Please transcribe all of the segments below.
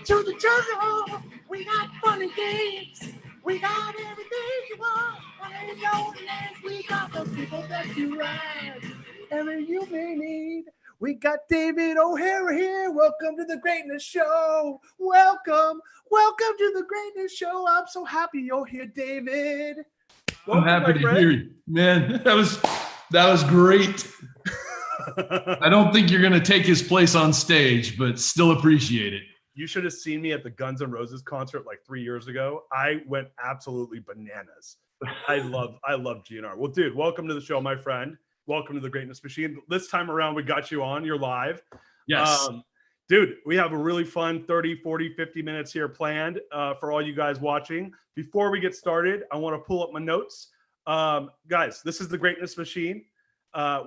to the jungle. We got fun and games. We got everything you want. And your names. We got the people that you ride. Everything you may need. We got David O'Hara here. Welcome to the Greatness Show. Welcome to the Greatness Show. I'm so happy you're here, David. I'm happy to hear you, man. That was great. I don't think you're going to take his place on stage, but still appreciate it. You should have seen me at the Guns N' Roses concert like 3 years ago. I went absolutely bananas. I love GNR. Well, dude, welcome to the show, my friend. Welcome to the Greatness Machine. This time around, we got you on. You're live. Yes. Dude, we have a really fun 30, 40, 50 minutes here planned for all you guys watching. Before we get started, I want to pull up my notes. Guys, this is the Greatness Machine.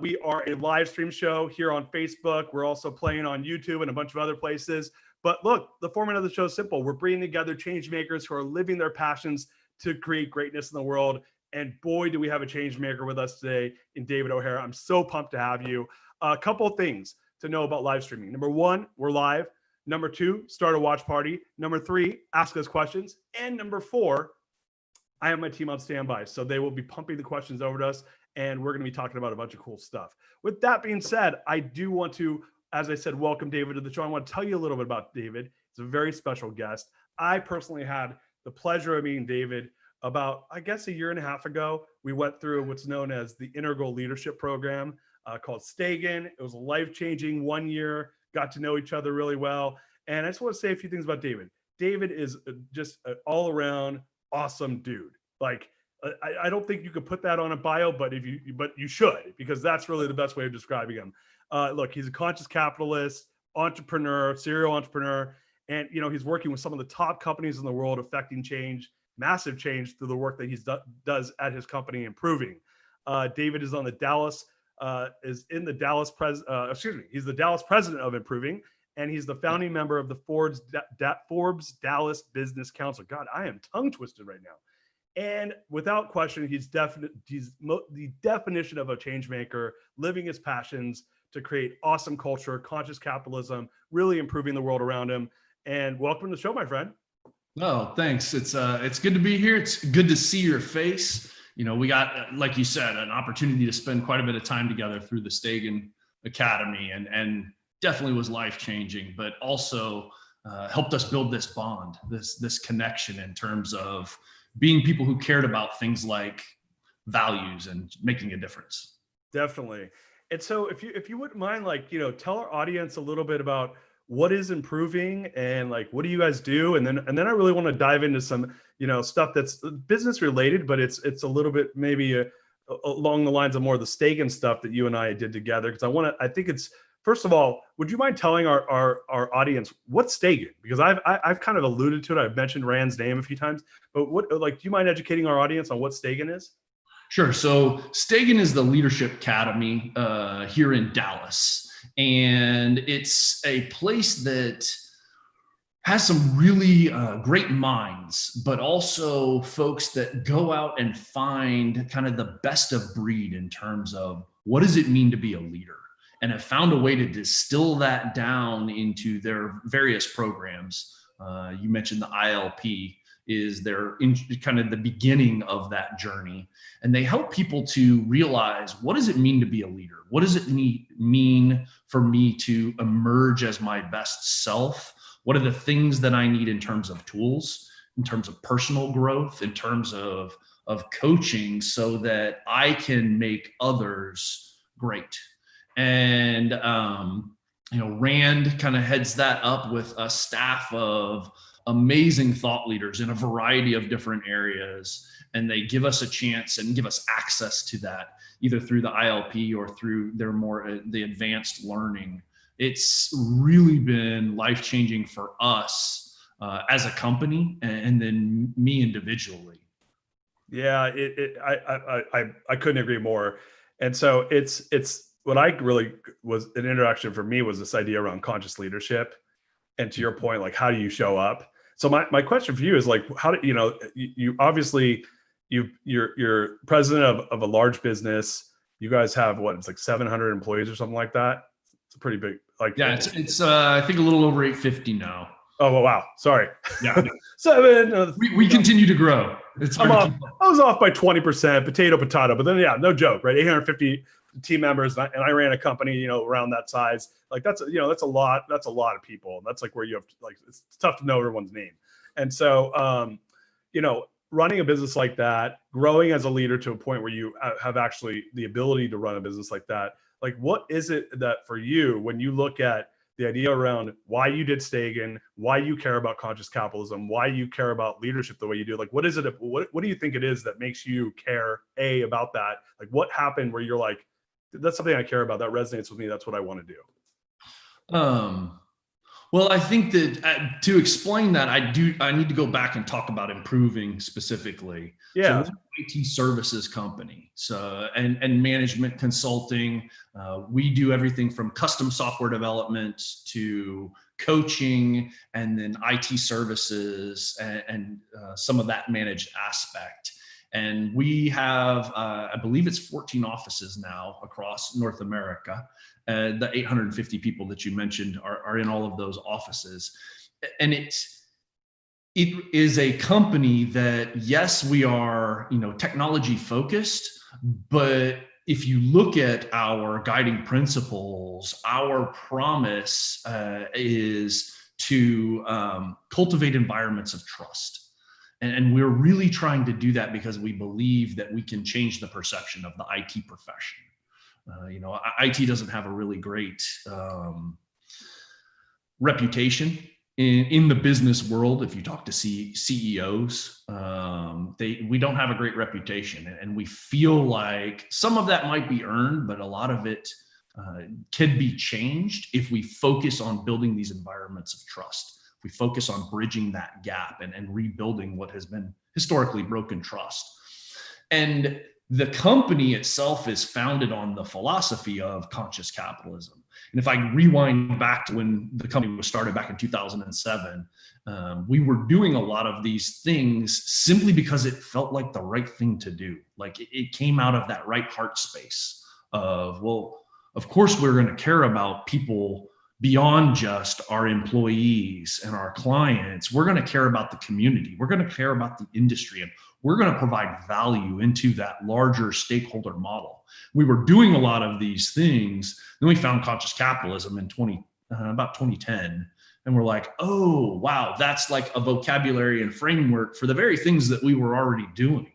We are a live stream show here on Facebook. We're also playing on YouTube and a bunch of other places. But look, the format of the show is simple. We're bringing together change makers who are living their passions to create greatness in the world. And boy, do we have a change maker with us today in David O'Hara. I'm so pumped to have you. A couple of things to know about live streaming. Number one, we're live. Number two, start a watch party. Number three, ask us questions. And number four, I have my team on standby. So they will be pumping the questions over to us. And we're going to be talking about a bunch of cool stuff. With that being said, I do want to, as I said, welcome David to the show. I want to tell you a little bit about David. He's a very special guest. I personally had the pleasure of meeting David about, I guess, a year and a half ago. We went through what's known as the Integral Leadership Program called Stagen. It was a life-changing 1 year, got to know each other really well. And I just want to say a few things about David. David is just an all-around awesome dude. Like, I don't think you could put that on a bio, but you should, because that's really the best way of describing him. Look, he's a conscious capitalist, entrepreneur, serial entrepreneur, and he's working with some of the top companies in the world, affecting change, massive change through the work that he does at his company, improving. David is on the Dallas, he's the Dallas president of Improving, and he's the founding member of the Forbes Dallas Business Council. God, I am tongue twisted right now. And without question, he's the definition of a change maker, living his passions to create awesome culture, conscious capitalism, really improving the world around him. And welcome to the show, my friend. Oh, thanks. It's good to be here. It's good to see your face. We got, like you said, an opportunity to spend quite a bit of time together through the Stagen Academy, and definitely was life-changing, but also helped us build this bond, this connection in terms of being people who cared about things like values and making a difference. Definitely. And so if you wouldn't mind, tell our audience a little bit about what is Improving and what do you guys do? And then I really want to dive into some, stuff that's business related, but it's a little bit maybe along the lines of more of the Stagen stuff that you and I did together. Because I think it's, first of all, would you mind telling our audience what's Stagen? Because I've kind of alluded to it. I've mentioned Rand's name a few times, but do you mind educating our audience on what Stagen is? Sure. So Stagen is the Leadership Academy here in Dallas, and it's a place that has some really great minds, but also folks that go out and find kind of the best of breed in terms of what does it mean to be a leader, and have found a way to distill that down into their various programs. You mentioned the ILP is their kind of the beginning of that journey. And they help people to realize, what does it mean to be a leader? What does it mean for me to emerge as my best self? What are the things that I need in terms of tools, in terms of personal growth, in terms of coaching, so that I can make others great? And, Rand kind of heads that up with a staff of amazing thought leaders in a variety of different areas. And they give us a chance and give us access to that, either through the ILP or through the advanced learning. It's really been life-changing for us as a company, and then me individually. Yeah, I couldn't agree more. And so it's what I really was an introduction for me was this idea around conscious leadership. And to your point, how do you show up? So my question for you is how do you obviously you're president of a large business. You guys have it's 700 employees or something like that. It's a pretty big it's I think a little over 850 now. Oh, wow. Sorry. Yeah. 7. We continue to grow. It's hard to keep up. I was off by 20%, potato. But then, yeah, no joke, right? 850 team members, and I ran a company, around that size. Like that's a lot. That's a lot of people. And that's like where you have like it's tough to know everyone's name. And so, running a business like that, growing as a leader to a point where you have actually the ability to run a business like that. Like, what is it that for you, when you look at the idea around why you did Stagen, why you care about conscious capitalism, why you care about leadership the way you do, like, what is it? What do you think it is that makes you care about that? Like, what happened where you're like, that's something I care about. That resonates with me. That's what I want to do. Well, I think that to explain that, I need to go back and talk about improving specifically. Yeah. So we're an IT services company. So, and management consulting. We do everything from custom software development to coaching, and then IT services and some of that managed aspect. And we have, I believe it's 14 offices now across North America. The 850 people that you mentioned are in all of those offices. And it is a company that, yes, we are, technology focused, but if you look at our guiding principles, our promise is to cultivate environments of trust. And we're really trying to do that because we believe that we can change the perception of the IT profession. IT doesn't have a really great reputation in the business world. If you talk to CEOs, we don't have a great reputation, and we feel like some of that might be earned, but a lot of it can be changed if we focus on building these environments of trust. We focus on bridging that gap and rebuilding what has been historically broken trust. And the company itself is founded on the philosophy of conscious capitalism. And if I rewind back to when the company was started back in 2007, we were doing a lot of these things simply because it felt like the right thing to do. Like it came out of that right heart space of, well, of course we're going to care about people beyond just our employees and our clients. We're going to care about the community. We're going to care about the industry, and we're going to provide value into that larger stakeholder model. We were doing a lot of these things. Then we found conscious capitalism in about 2010. And we're like, oh, wow, that's like a vocabulary and framework for the very things that we were already doing.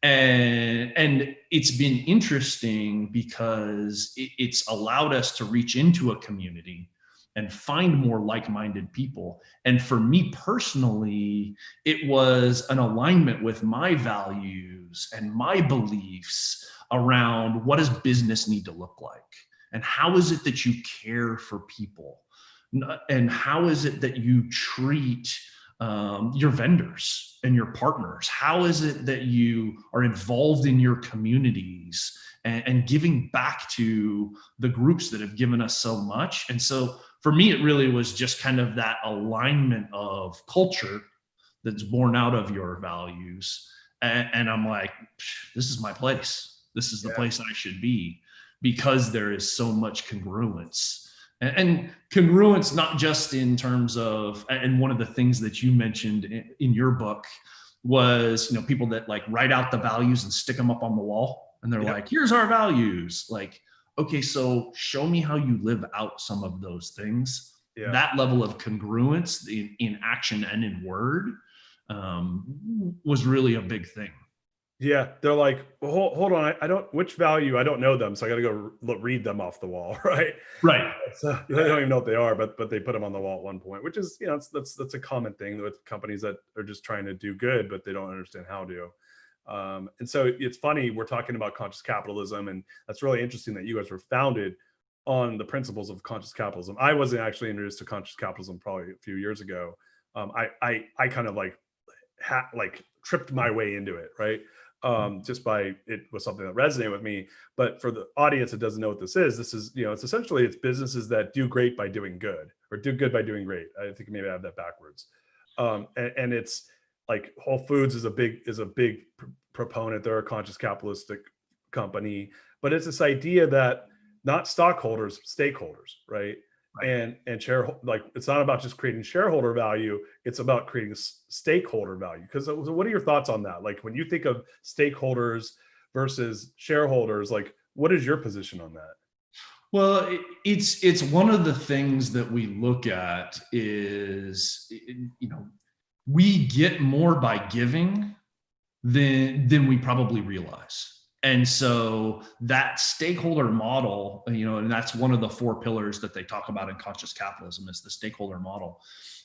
And it's been interesting because it's allowed us to reach into a community and find more like-minded people. And for me personally, it was an alignment with my values and my beliefs around what does business need to look like? And how is it that you care for people? And how is it that you treat your vendors and your partners? How is it that you are involved in your communities and giving back to the groups that have given us so much? And so for me, it really was just kind of that alignment of culture that's born out of your values. And I'm like, this is my place. This is the place I should be, because there is so much congruence. And congruence, not just in terms of, and one of the things that you mentioned in your book was, people that like write out the values and stick them up on the wall. And they're like, here's our values. Like, okay, so show me how you live out some of those things. Yeah. That level of congruence in action and in word was really a big thing. Yeah, they're like, well, hold on, I don't, which value, I don't know them, so I got to go read them off the wall, right? Right. So they don't even know what they are, but they put them on the wall at one point, which is, that's a common thing with companies that are just trying to do good, but they don't understand how to. And so it's funny, we're talking about conscious capitalism, and that's really interesting that you guys were founded on the principles of conscious capitalism. I wasn't actually introduced to conscious capitalism probably a few years ago. I kind of like tripped my way into it, right? Just by, it was something that resonated with me. But for the audience that doesn't know what this is, it's essentially, it's businesses that do great by doing good, or do good by doing great. I think maybe I have that backwards. And it's like Whole Foods is a big proponent. They're a conscious capitalistic company, but it's this idea that not stockholders, stakeholders, right? and share, like, it's not about just creating shareholder value, it's about creating stakeholder value. Because what are your thoughts on that? Like, when you think of stakeholders versus shareholders, like, what is your position on that? Well, it's one of the things that we look at is, we get more by giving than we probably realize. And so that stakeholder model, and that's one of the 4 pillars that they talk about in conscious capitalism, is the stakeholder model,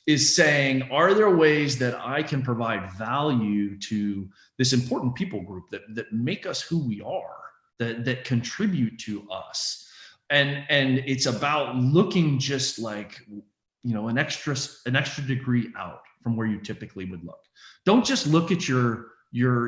is saying, are there ways that I can provide value to this important people group that make us who we are, that contribute to us? And it's about looking just like, an extra degree out from where you typically would look. Don't just look at your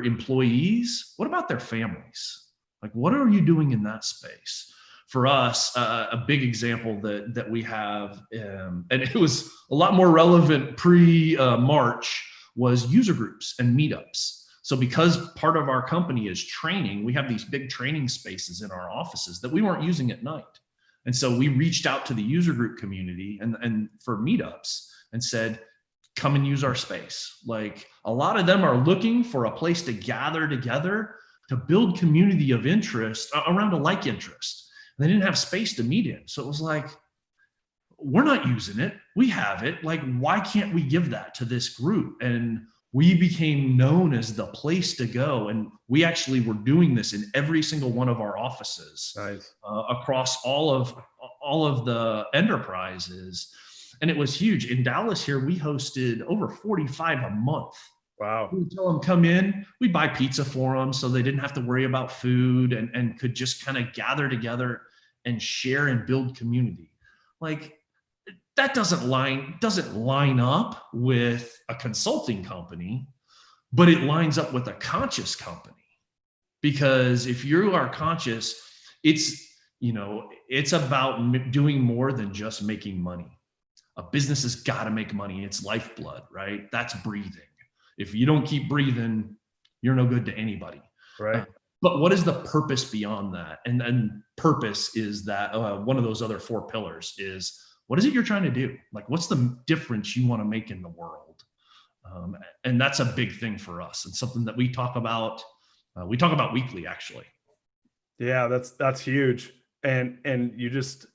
employees. What about their families? Like, what are you doing in that space? For us, a big example that we have, and it was a lot more relevant pre-March, was user groups and meetups. So because part of our company is training, we have these big training spaces in our offices that we weren't using at night. And so we reached out to the user group community and for meetups and said, come and use our space. Like, a lot of them are looking for a place to gather together to build community of interest around a like interest. They didn't have space to meet in. So it was like, we're not using it. We have it. Like, why can't we give that to this group? And we became known as the place to go. And we actually were doing this in every single one of our offices. Nice. Across all of the enterprises. And it was huge. In Dallas here, we hosted over 45 a month. Wow. We would tell them, come in, we'd buy pizza for them so they didn't have to worry about food and could just kind of gather together and share and build community. Like, that doesn't line up with a consulting company, but it lines up with a conscious company. Because if you are conscious, it's about doing more than just making money. A business has got to make money. It's lifeblood, right? That's breathing. If you don't keep breathing, you're no good to anybody. Right. But what is the purpose beyond that? And purpose is that one of those other 4 pillars is, what is it you're trying to do? Like, what's the difference you want to make in the world? And that's a big thing for us, and something that we talk about. We talk about weekly, actually. Yeah, that's huge. And you just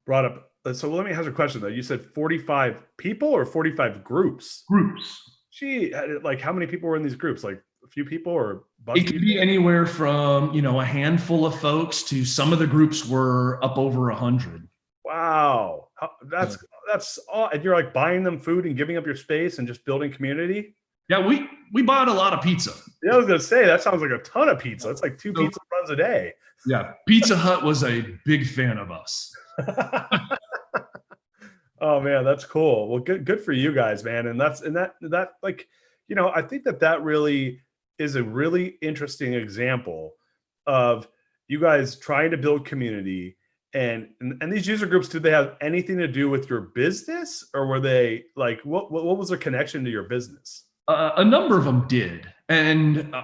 brought up. So let me ask a question though. You said 45 people or 45 groups? Groups. Gee, like, how many people were in these groups? Like, a few people or a bunch? It could be anywhere from, a handful of folks to some of the groups were up over 100. Wow. That's all. And you're like buying them food and giving up your space and just building community? Yeah, we bought a lot of pizza. Yeah, I was gonna say, that sounds like a ton of pizza. It's like 2 pizza runs a day. Yeah, Pizza Hut was a big fan of us. Oh man, that's cool. Well, good for you guys, man. And that like, I think that really is a really interesting example of you guys trying to build community. And these user groups, did they have anything to do with your business, or were they like, what was their connection to your business? A number of them did. And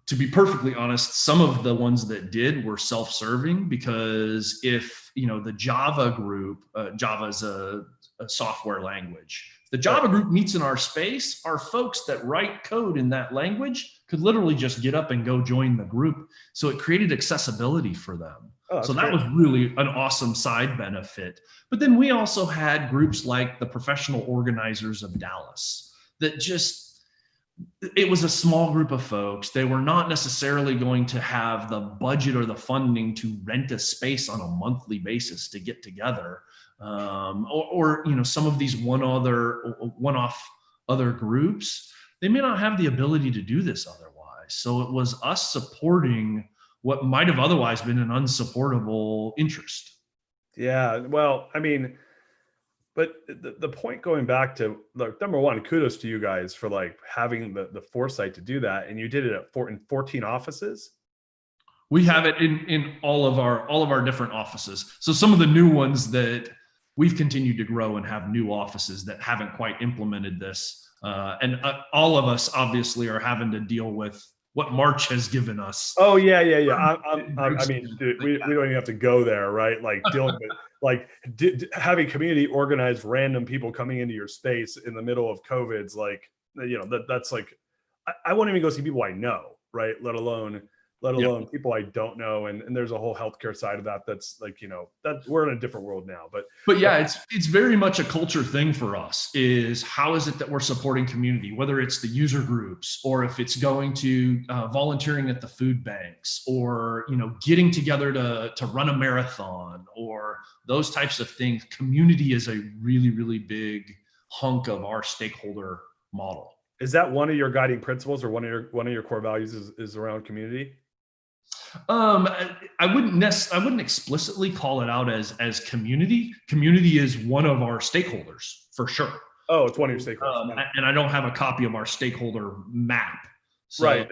to be perfectly honest, some of the ones that did were self-serving, because if, the Java group, Java is a software language. The Java group meets in our space. Our folks that write code in that language could literally just get up and go join the group. So it created accessibility for them. So that was really an awesome side benefit. But then we also had groups like the Professional Organizers of Dallas that it was a small group of folks. They were not necessarily going to have the budget or the funding to rent a space on a monthly basis to get together. Or some of these one-off other groups, they may not have the ability to do this otherwise. So it was us supporting what might have otherwise been an unsupportable interest. Yeah, well, I mean, but the point, going back to, like, number one, kudos to you guys for like having the foresight to do that, and you did it in 14 offices. We have it in all of our different offices. So some of the new ones that we've continued to grow and have new offices that haven't quite implemented this. And all of us obviously are having to deal with what March has given us. Oh yeah, yeah, yeah. I mean, dude, we don't even have to go there, right? Like dealing with like having community organized random people coming into your space in the middle of COVID's like, that's like, I won't even go see people I know, right? Let alone people I don't know. And there's a whole healthcare side of that. That's like, that we're in a different world now, but yeah, it's very much a culture thing for us. Is how is it that we're supporting community, whether it's the user groups or if it's going to volunteering at the food banks or getting together to run a marathon or those types of things. Community is a really, really big hunk of our stakeholder model. Is that one of your guiding principles, or one of your core values is around community? I wouldn't explicitly call it out as community. Community is one of our stakeholders for sure. Oh, it's one of your stakeholders. And I don't have a copy of our stakeholder map. So, right.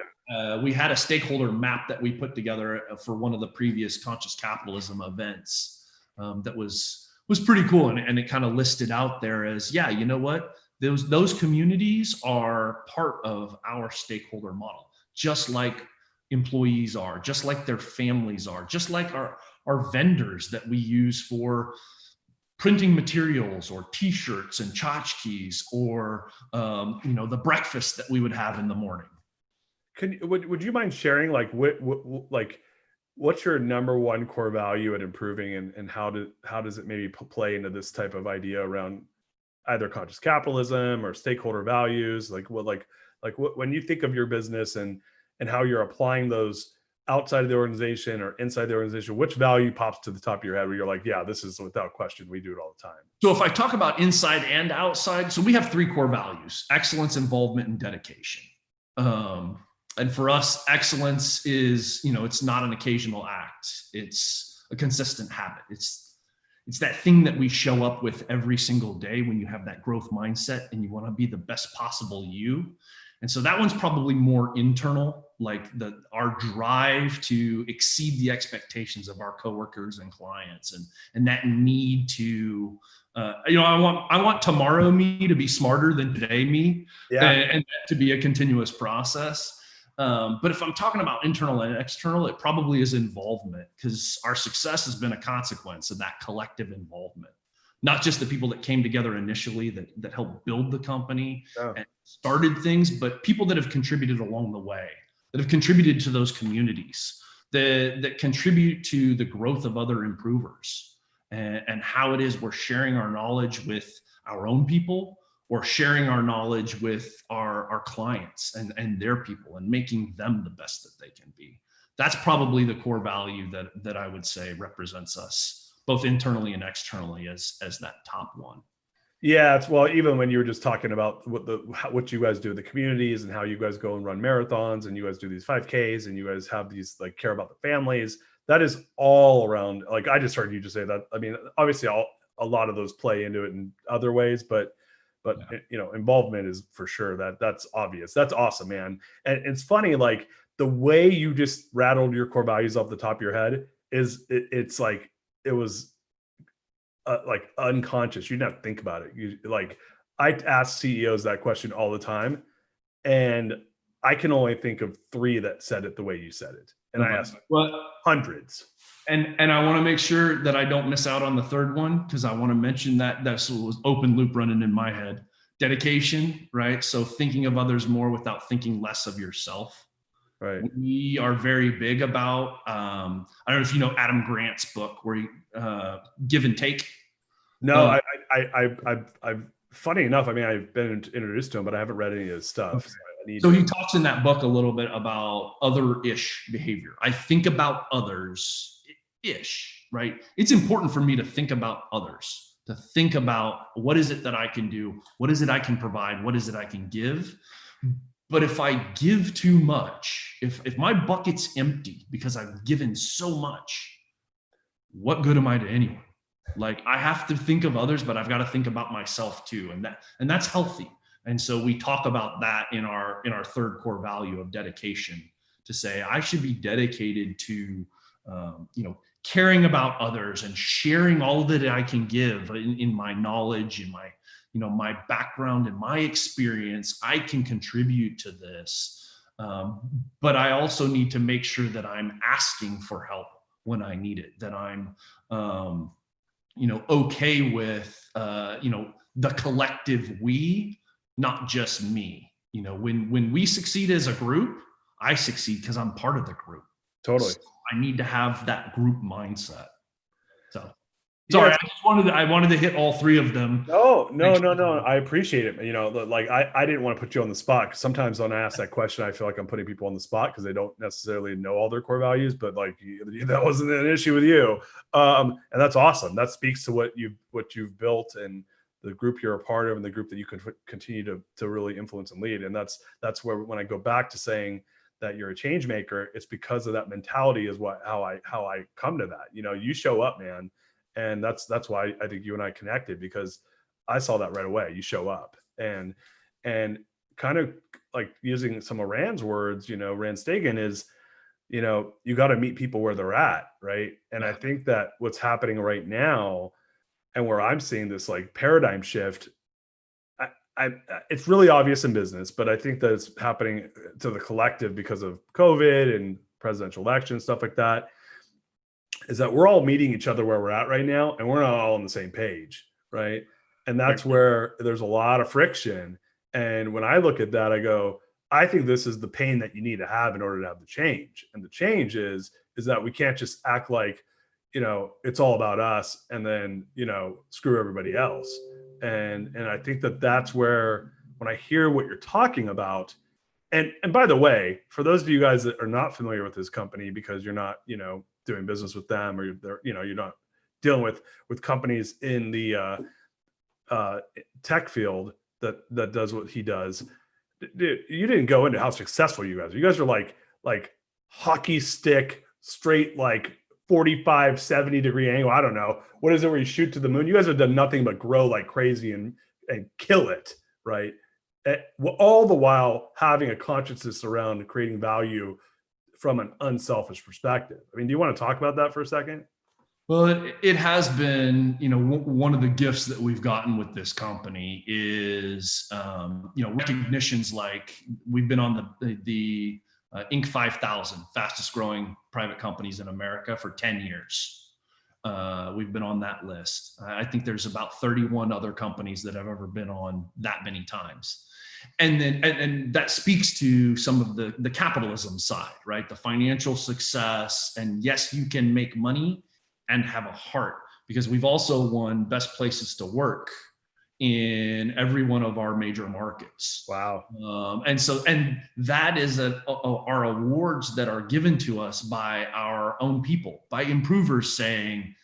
We had a stakeholder map that we put together for one of the previous conscious capitalism events. That was pretty cool, and it kind of listed out there as, yeah, you know what? Those communities are part of our stakeholder model, just like employees are, just like their families are, just like our vendors that we use for printing materials or t-shirts and tchotchkes or the breakfast that we would have in the morning. Would you mind sharing what's your number one core value at improving, and how does it maybe play into this type of idea around either conscious capitalism or stakeholder values? When you think of your business and how you're applying those outside of the organization or inside the organization, which value pops to the top of your head where you're like, yeah, this is without question, we do it all the time? So if I talk about inside and outside, so we have 3 core values: excellence, involvement, and dedication. And for us, excellence is, it's not an occasional act. It's a consistent habit. It's that thing that we show up with every single day when you have that growth mindset and you want to be the best possible you. And so that one's probably more internal, like our drive to exceed the expectations of our coworkers and clients, and that need to, I want tomorrow me to be smarter than today me, and to be a continuous process. But if I'm talking about internal and external, it probably is involvement, because our success has been a consequence of that collective involvement. Not just the people that came together initially that helped build the company and started things, but people that have contributed along the way, that have contributed to those communities, that contribute to the growth of other improvers, and how it is we're sharing our knowledge with our own people, or sharing our knowledge with our clients and their people, and making them the best that they can be. That's probably the core value that I would say represents us, both internally and externally, as that top one. Yeah, even when you were just talking about what you guys do in the communities and how you guys go and run marathons and you guys do these 5Ks and you guys have these care about the families, that is all around. I just heard you just say that. I mean, obviously a lot of those play into it in other ways, but involvement is for sure that's obvious. That's awesome, man. And it's funny, the way you just rattled your core values off the top of your head it's like it was unconscious. You didn't have to think about it. I ask CEOs that question all the time, and I can only think of 3 that said it the way you said it. And I asked hundreds. And I want to make sure that I don't miss out on the 3rd one, because I want to mention that was open loop running in my head. Dedication, right? So thinking of others more without thinking less of yourself. Right. We are very big about, I don't know if you know Adam Grant's book, where you give and take. No, I've funny enough, I mean, I've been introduced to him, but I haven't read any of his stuff. Okay. So he talks in that book a little bit about other-ish behavior. I think about others-ish, right? It's important for me to think about others, to think about what is it that I can do? What is it I can provide? What is it I can give? But if I give too much, if my bucket's empty because I've given so much, what good am I to anyone? I have to think of others, but I've got to think about myself too. And that's healthy. And so we talk about that in our 3rd core value of dedication, to say I should be dedicated to, caring about others and sharing all that I can give in my knowledge, in my background and my experience. I can contribute to this. But I also need to make sure that I'm asking for help when I need it, that I'm, okay with, the collective we, not just me. When we succeed as a group, I succeed because I'm part of the group. Totally. So I need to have that group mindset. So sorry, I wanted to hit all three of them. No. I appreciate it. Like I didn't want to put you on the spot, because sometimes when I ask that question, I feel like I'm putting people on the spot because they don't necessarily know all their core values. But like that wasn't an issue with you, and that's awesome. That speaks to what you've built and the group you're a part of, and the group that you can continue to really influence and lead. And that's where, when I go back to saying that you're a change maker, it's because of that mentality is how I come to that. You show up, man. And that's why I think you and I connected, because I saw that right away. You show up, and kind of like using some of Rand's words, Rand Stagen is, you got to meet people where they're at. Right. And I think that what's happening right now, and where I'm seeing this like paradigm shift, it's really obvious in business, but I think that it's happening to the collective because of COVID and presidential election, stuff like that, is that we're all meeting each other where we're at right now, and we're not all on the same page, right? And that's where there's a lot of friction. And when I look at that, I go, I think this is the pain that you need to have in order to have the change. And the change is that we can't just act like, it's all about us and then, screw everybody else. And I think that that's where, when I hear what you're talking about, and by the way, for those of you guys that are not familiar with this company, because you're not, doing business with them, or you're not dealing with companies in the tech field that does what he does. Dude, you didn't go into how successful you guys are. You guys are like hockey stick straight, like 45, 70 degree angle. I don't know. What is it where you shoot to the moon? You guys have done nothing but grow like crazy and kill it, right? All the while having a consciousness around creating value from an unselfish perspective. I mean, do you want to talk about that for a second? Well, it has been, one of the gifts that we've gotten with this company is, recognitions like we've been on the Inc. 5000 fastest growing private companies in America for 10 years. We've been on that list. I think there's about 31 other companies that have ever been on that many times. And then, and that speaks to some of the capitalism side, right? The financial success. And yes, you can make money and have a heart, because we've also won best places to work in every one of our major markets. Wow. And that is our awards that are given to us by our own people, by improvers saying,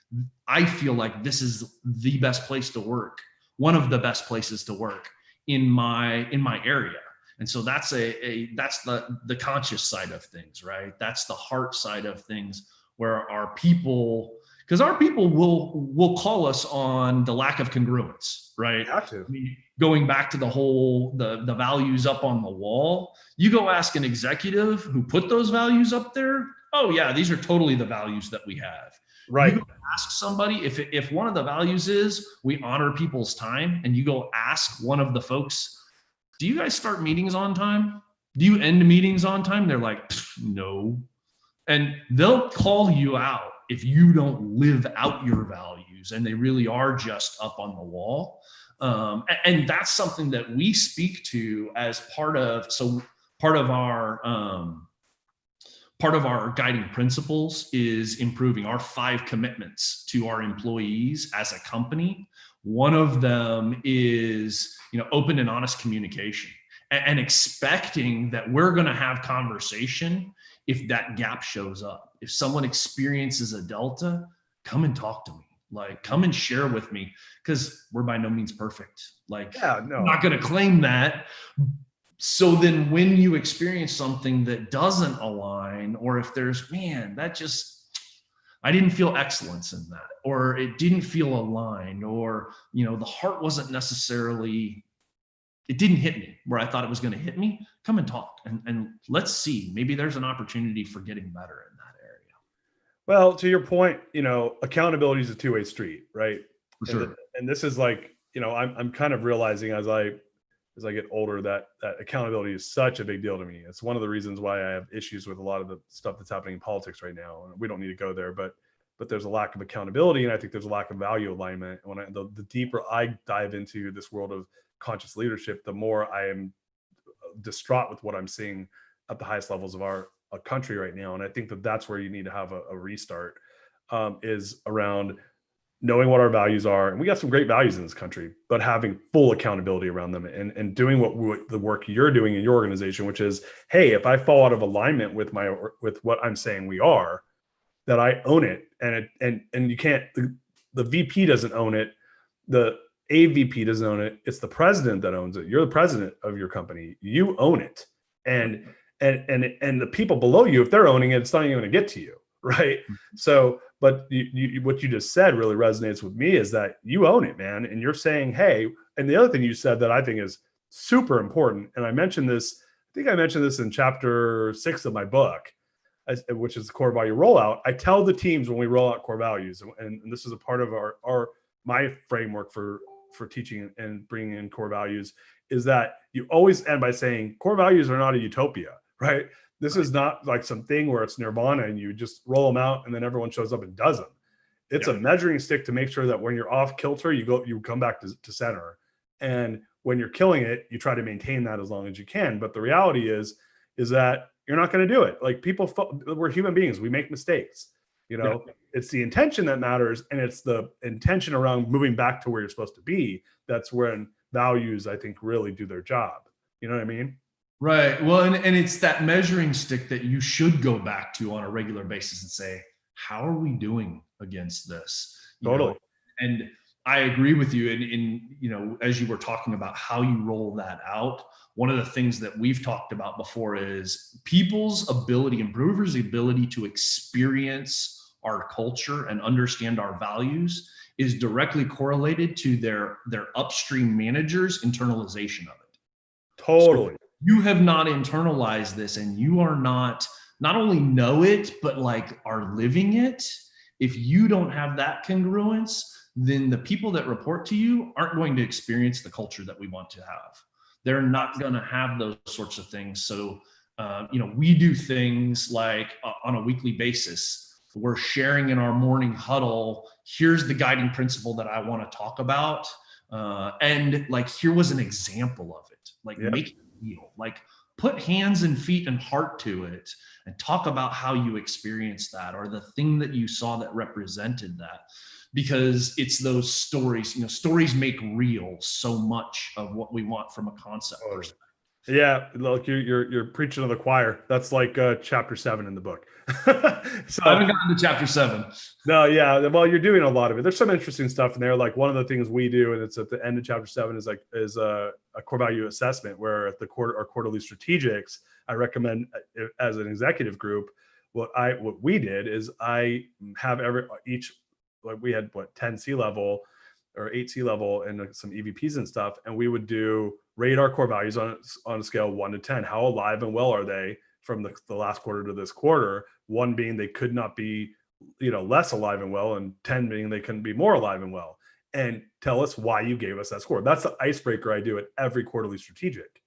I feel like this is the best place to work, one of the best places to work in my area. And so that's that's the conscious side of things, right? That's the heart side of things, where our people, because our people will call us on the lack of congruence, right? Have to. I mean, going back to the whole the values up on the wall, you go ask an executive who put those values up there, oh yeah, these are totally the values that we have. Right. You go ask somebody if one of the values is we honor people's time, and you go ask one of the folks, do you guys start meetings on time? Do you end meetings on time? They're like, no. And they'll call you out if you don't live out your values, and they really are just up on the wall. And that's something that we speak to as part of our guiding principles is improving our 5 commitments to our employees as a company. One of them is, open and honest communication, and expecting that we're going to have conversation if that gap shows up. If someone experiences a delta, come and talk to me. Like, come and share with me, because we're by no means perfect. Like, I'm not going to claim that. So then when you experience something that doesn't align, or if there's, I didn't feel excellence in that, or it didn't feel aligned, or, the heart wasn't necessarily, it didn't hit me where I thought it was going to hit me, come and talk, and let's see, maybe there's an opportunity for getting better in that area. Well, to your point, accountability is a two-way street, right? For sure. And this is like, I'm kind of realizing as I as I get older, that accountability is such a big deal to me. It's one of the reasons why I have issues with a lot of the stuff that's happening in politics right now. We don't need to go there, but there's a lack of accountability, and I think there's a lack of value alignment. And when the deeper I dive into this world of conscious leadership, the more I am distraught with what I'm seeing at the highest levels of our country right now. And I think that that's where you need to have a restart, is around knowing what our values are. And we got some great values in this country, but having full accountability around them, and doing what the work you're doing in your organization, which is, hey, if I fall out of alignment with what I'm saying we are, that I own it. And you can't, the VP doesn't own it. The AVP doesn't own it. It's the president that owns it. You're the president of your company. You own it. And the people below you, if they're owning it, it's not even going to get to you. Right. So, but what you just said really resonates with me, is that you own it, man. And you're saying, hey, and the other thing you said that I think is super important, and I mentioned this in chapter 6 of my book, which is the core value rollout. I tell the teams when we roll out core values, and this is a part of my framework for teaching and bringing in core values, is that you always end by saying core values are not a utopia, right? This is not like something where it's nirvana and you just roll them out and then everyone shows up and does them. It's a measuring stick to make sure that when you're off kilter, you come back to center. And when you're killing it, you try to maintain that as long as you can. But the reality is that you're not going to do it. Like, we're human beings. We make mistakes. It's the intention that matters. And it's the intention around moving back to where you're supposed to be. That's when values, I think, really do their job. You know what I mean? Right. Well, and it's that measuring stick that you should go back to on a regular basis and say, how are we doing against this? Totally. And I agree with you. And as you were talking about how you roll that out, one of the things that we've talked about before is people's ability, improvers' ability to experience our culture and understand our values is directly correlated to their upstream managers' internalization of it. Totally. So you have not internalized this, and you are not only know it, but like are living it. If you don't have that congruence, then the people that report to you aren't going to experience the culture that we want to have. They're not going to have those sorts of things. So, we do things like on a weekly basis, we're sharing in our morning huddle, here's the guiding principle that I want to talk about. And like, here was an example of it. Like, make it real, like put hands and feet and heart to it, and talk about how you experienced that, or the thing that you saw that represented that. Because it's those stories, stories make real so much of what we want from a concept perspective. Yeah, look, you're preaching to the choir. That's like chapter 7 in the book. So I haven't gotten to chapter 7. No, yeah. Well, you're doing a lot of it. There's some interesting stuff in there. Like, one of the things we do, and it's at the end of chapter 7, is a core value assessment, where at our quarterly strategics, I recommend, as an executive group, what we did is I have we had 10 C-level or 8 C-level and some EVPs and stuff. And we would rate our core values on a scale of 1 to 10. How alive and well are they from the last quarter to this quarter? 1 being they could not be, less alive and well, and 10 being they couldn't be more alive and well. And tell us why you gave us that score. That's the icebreaker I do at every quarterly strategic.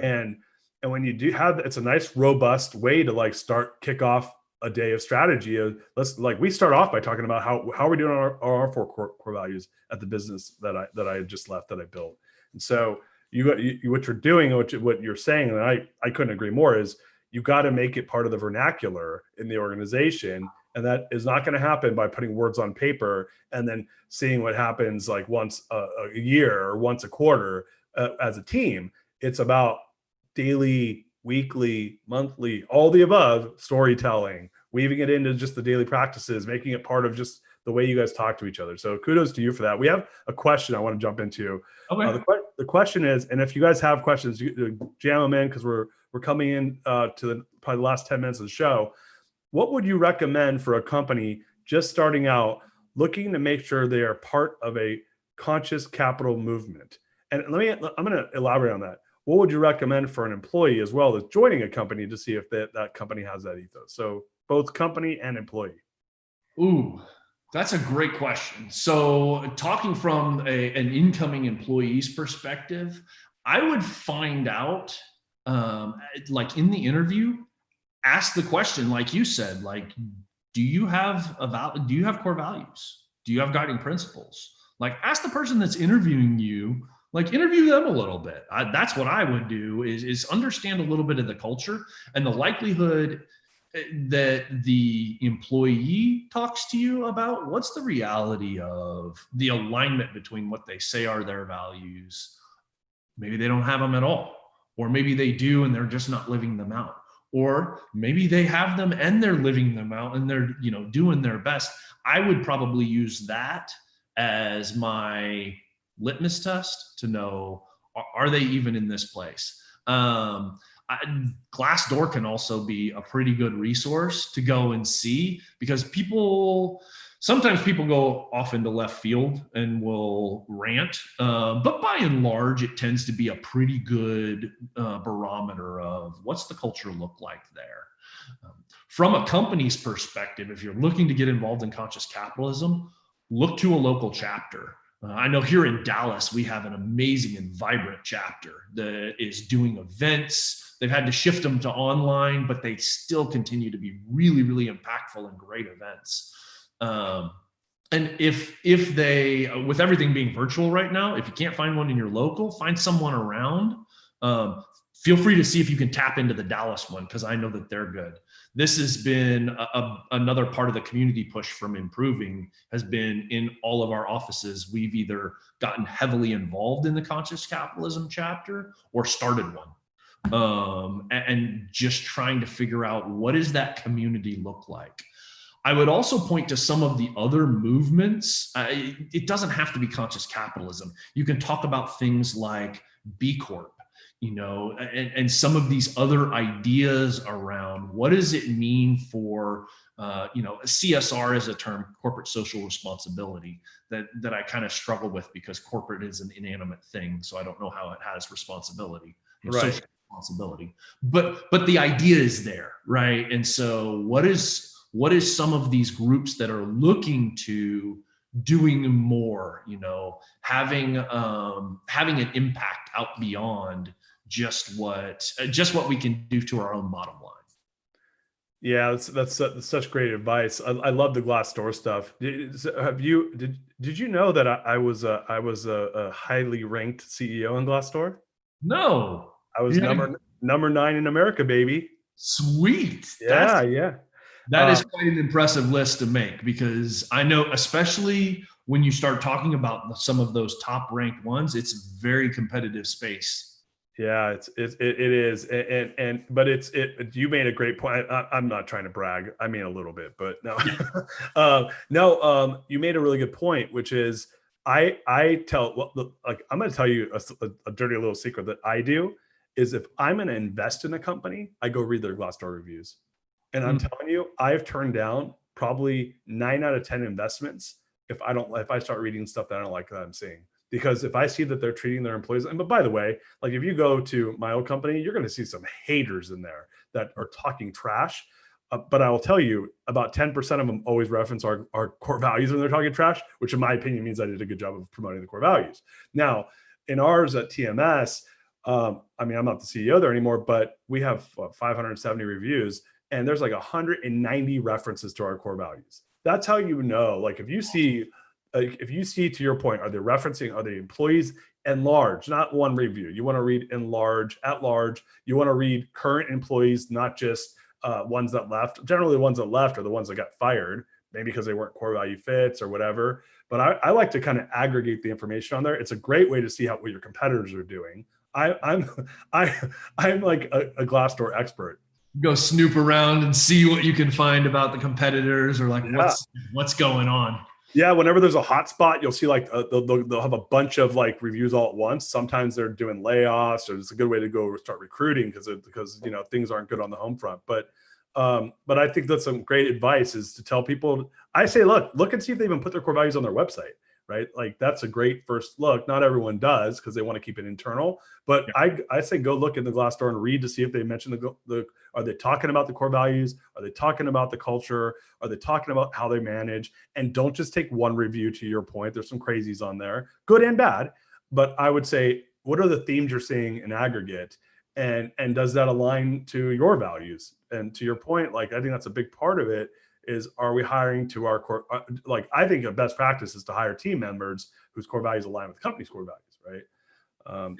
And when you do have, it's a nice robust way to kick off a day of strategy. We start off by talking about how are we doing our 4 core values at the business that I just left, that I built. And so what you're doing, what you're saying, and I couldn't agree more, is you got to make it part of the vernacular in the organization. And that is not going to happen by putting words on paper and then seeing what happens like once a year or once a quarter as a team. It's about daily, weekly, monthly, all the above storytelling, weaving it into just the daily practices, making it part of just the way you guys talk to each other. So kudos to you for that. We have a question I want to jump into. Okay. The question is, and if you guys have questions, jam them in, because we're coming in to probably the last 10 minutes of the show. What would you recommend for a company just starting out, looking to make sure they are part of a conscious capital movement? And I'm going to elaborate on that. What would you recommend for an employee as well as joining a company to see if that company has that ethos? So both company and employee. Ooh, that's a great question. So talking from an incoming employee's perspective, I would find out, like in the interview, ask the question, like you said, like, do you have core values? Do you have guiding principles? Like, ask the person that's interviewing you, like interview them a little bit. That's what I would do is understand a little bit of the culture and the likelihood that the employee talks to you about what's the reality of the alignment between what they say are their values. Maybe they don't have them at all, or maybe they do and they're just not living them out, or maybe they have them and they're living them out and they're, doing their best. I would probably use that as my litmus test to know, are they even in this place? Glassdoor can also be a pretty good resource to go and see, because sometimes people go off into left field and will rant, but by and large, it tends to be a pretty good barometer of what's the culture look like there. From a company's perspective, if you're looking to get involved in conscious capitalism, look to a local chapter. I know here in Dallas, we have an amazing and vibrant chapter that is doing events. They've had to shift them to online, but they still continue to be really, really impactful and great events. And if they, with everything being virtual right now, if you can't find one in your local, find someone around. Feel free to see if you can tap into the Dallas one, because I know that they're good. This has been another part of the community push from improving, has been in all of our offices. We've either gotten heavily involved in the conscious capitalism chapter or started one, and just trying to figure out what does that community look like. I would also point to some of the other movements. It doesn't have to be conscious capitalism. You can talk about things like B Corp, and some of these other ideas around what does it mean for, CSR is a term, corporate social responsibility, that I kind of struggle with, because corporate is an inanimate thing. So I don't know how it has responsibility, Right. social responsibility, but the idea is there, right? And so what is some of these groups that are looking to doing more, having an impact out beyond just what we can do to our own bottom line. Yeah, that's such great advice. I love the Glassdoor stuff. Did you know that I was a highly ranked CEO in Glassdoor? No. I was number 9 in America, baby. Sweet. Yeah. That is quite an impressive list to make, because I know, especially when you start talking about some of those top ranked ones, it's a very competitive space. Yeah, it is, but you made a great point. I'm not trying to brag. I mean a little bit, but no. You made a really good point, which is I'm going to tell you a dirty little secret that I do is, if I'm going to invest in a company, I go read their Glassdoor reviews, and I'm telling you, I've turned down probably 9 out of 10 investments if I start reading stuff that I don't like that I'm seeing. Because if I see that they're treating their employees, but by the way, like if you go to my old company, you're going to see some haters in there that are talking trash. But I will tell you, about 10% of them always reference our core values when they're talking trash, which in my opinion means I did a good job of promoting the core values. Now, in ours at TMS, I'm not the CEO there anymore, but we have 570 reviews, and there's like 190 references to our core values. That's how you know, like if you see, to your point, are the employees at large, not one review. You want to read at large. You want to read current employees, not just ones that left. Generally, the ones that left are the ones that got fired, maybe because they weren't core value fits or whatever. But I like to kind of aggregate the information on there. It's a great way to see what your competitors are doing. I'm like a Glassdoor expert. Go snoop around and see what you can find about the competitors, or like what's going on. Yeah, whenever there's a hot spot, you'll see like they'll have a bunch of like reviews all at once. Sometimes they're doing layoffs, or it's a good way to go start recruiting because things aren't good on the home front. But I think that's some great advice, is to tell people. I say, look and see if they even put their core values on their website, right? Like that's a great first look. Not everyone does, because they want to keep it internal. But yeah. I say go look in the Glassdoor and read to see if they mention are they talking about the core values? Are they talking about the culture? Are they talking about how they manage? And don't just take one review. To your point, there's some crazies on there, good and bad. But I would say what are the themes you're seeing in aggregate, and does that align to your values? And to your point, like, I think that's a big part of it, is, are we hiring to our core? Like, I think a best practice is to hire team members whose core values align with the company's core values, right?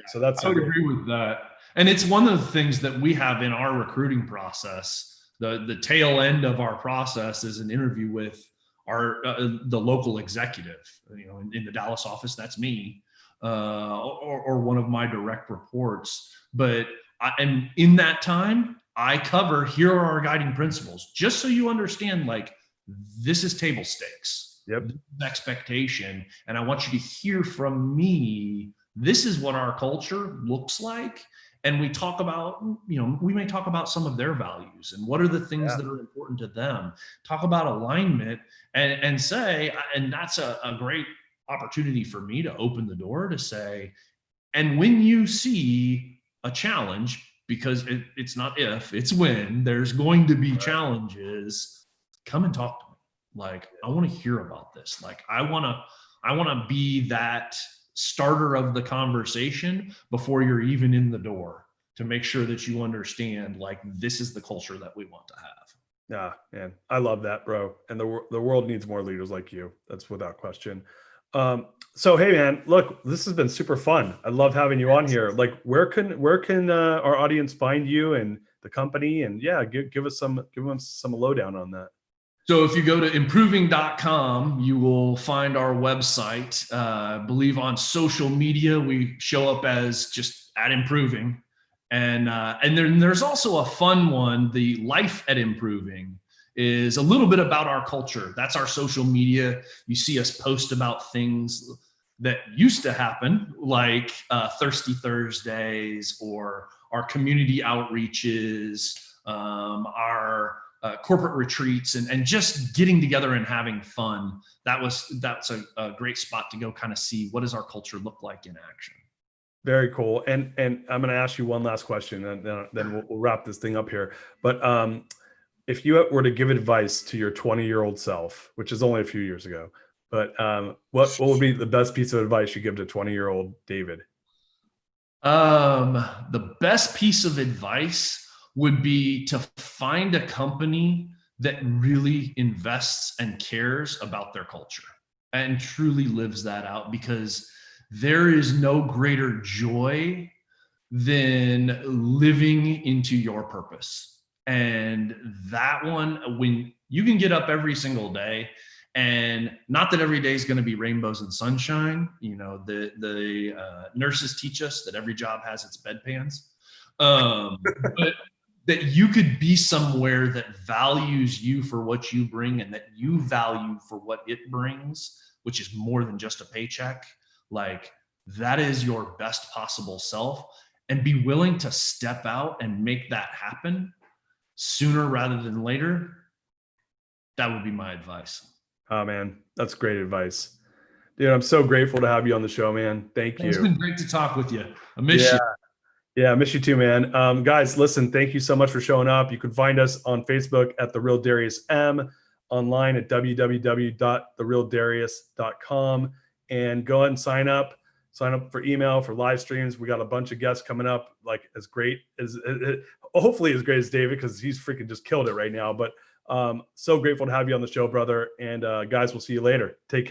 So that's, I would agree with that. And it's one of the things that we have in our recruiting process. The tail end of our process is an interview with the local executive. In the Dallas office, that's me, or one of my direct reports. But and in that time, I cover, here are our guiding principles, just so you understand, like, this is table stakes. Yep. This is expectation. And I want you to hear from me, this is what our culture looks like. And we talk about, we may talk about some of their values and what are the things that are important to them, talk about alignment, and say, and that's a great opportunity for me to open the door to say, and when you see a challenge, because it's not if, it's when, there's going to be challenges, come and talk to me. Like, I want to hear about this. Like, I want to be that starter of the conversation before you're even in the door, to make sure that you understand, like, this is the culture that we want to have. Yeah, man, I love that, bro. And the world needs more leaders like you. That's without question. So, hey, man, look, this has been super fun. I love having you on here. Like, where can our audience find you and the company? And yeah, give us some lowdown on that. So if you go to improving.com, you will find our website. I believe on social media, we show up as just @improving. And then there's also a fun one. The Life at Improving is a little bit about our culture. That's our social media. You see us post about things that used to happen, like Thirsty Thursdays, or our community outreaches, our corporate retreats, and just getting together and having fun. That's a great spot to go kind of see, what does our culture look like in action. Very cool. And I'm going to ask you one last question, and then we'll wrap this thing up here. But if you were to give advice to your 20-year-old self, which is only a few years ago, but what would be the best piece of advice you give to 20-year-old David? The best piece of advice would be to find a company that really invests and cares about their culture and truly lives that out, because there is no greater joy than living into your purpose. And that one, when you can get up every single day, and not that every day is going to be rainbows and sunshine. The nurses teach us that every job has its bedpans. But that you could be somewhere that values you for what you bring, and that you value for what it brings, which is more than just a paycheck. Like, that is your best possible self, and be willing to step out and make that happen sooner rather than later. That would be my advice. Oh, man, that's great advice. Dude, I'm so grateful to have you on the show, man. Thank you. It's been great to talk with you. I miss you. Yeah, I miss you too, man. Guys, listen, thank you so much for showing up. You can find us on Facebook at The Real Darius M, online at www.therealdarius.com, and go ahead and sign up for email, for live streams. We got a bunch of guests coming up, like hopefully as great as David, because he's freaking just killed it right now. But so grateful to have you on the show, brother. And guys, we'll see you later. Take care.